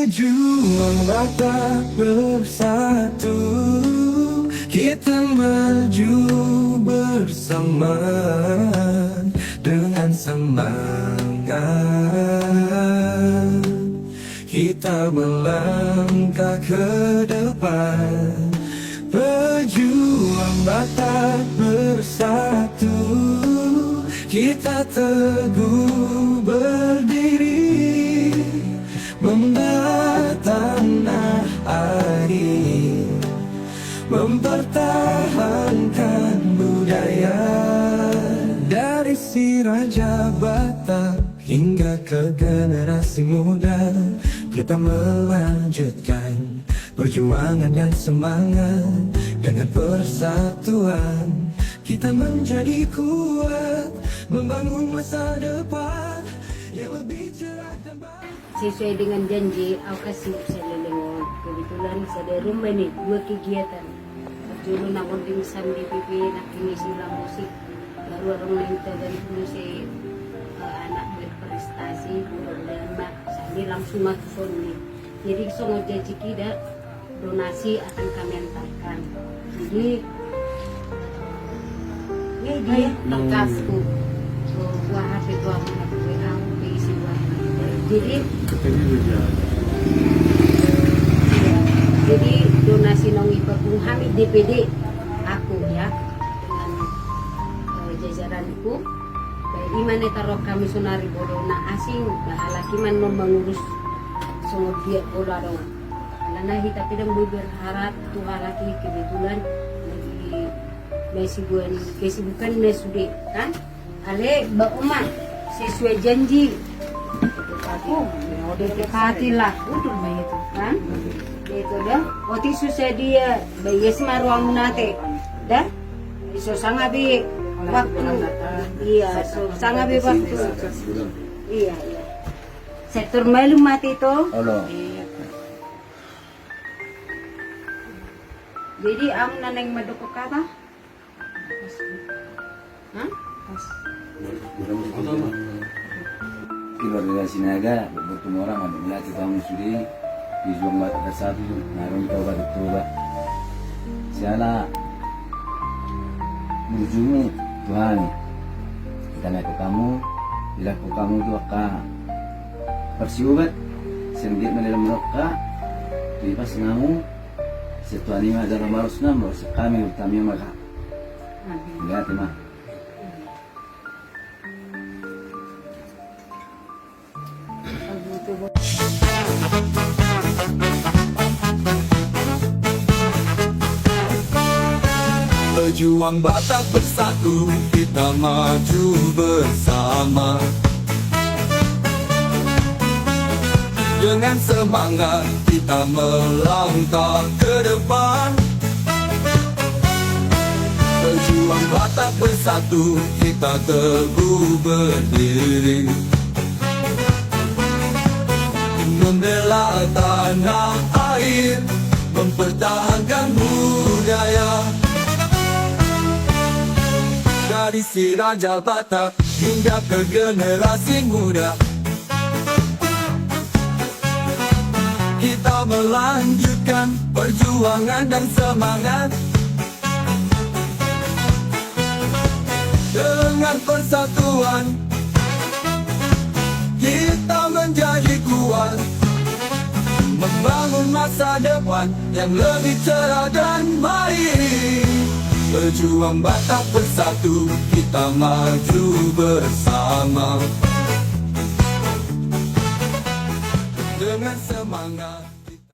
Berjuang Batak bersatu, kita maju bersama dengan semangat. Kita melangkah ke depan. Berjuang Batak bersatu, kita teguh berdiri, membela tanah air, mempertahankan budaya. Dari si Raja Batak hingga ke generasi muda, kita melanjutkan perjuangan dan semangat. Dengan persatuan kita menjadi kuat, membangun masa depan yang lebih cerah dan baik. Sesuai dengan janji, aku kasih saya lelengon. Kebetulan saya di rumah ini 2 kegiatan. Dulu nak bonding sam DPP, nak kini silang musik. Baru orang minta dari dulu saya anak berprestasi, mudah-mudahan mak saya langsung masuk Sony. Jadi semua janji kita donasi akan kami antarkan. Jadi ini dia nakasku. Buah HP buah mana WA isi buah. Jadi donasi nong Ipapung Hamid DPD aku ya dengan jajaranku. Di mana taruh kami sonari bodoh na asing laki man mengurus semua dia bodoh dong. Karena kita tidak berharap Tuhan lagi kebetulan lagi kesibukan mesude kan. Ale Mbak Uma sesuai janji. Aku udah dekati lah untuk itu kan. Itu dah. Oti susah dia bayar ruang nate. Dah. So sangat bi waktu. Iya, so sangat bi waktu. Iya, iya. Sektor malu mati itu. Iya. Jadi am naneng madoko kata? Hah? Keluarga Sinaga bertemu orang ada melatih kamu sudah di Juang Batak bersatu naron kau baru coba siala menujumu Tuhan kita naik ke kamu bila ke kamu itu akan persiubat sendiri mendalam mereka di pas ngamu setuan ini adalah marus nama kami utama maka lihat mah. Berjuang Batak bersatu, kita maju bersama. Dengan semangat kita melangkah ke depan. Berjuang Batak bersatu, kita teguh berdiri, membela tanah air, mempertahankan budaya. Dari si Raja Batak hingga ke generasi muda, kita melanjutkan perjuangan dan semangat. Dengan persatuan kita menjadi kuat, membangun masa depan yang lebih cerah dan baik. Berjuang Batak bersatu, kita maju bersama.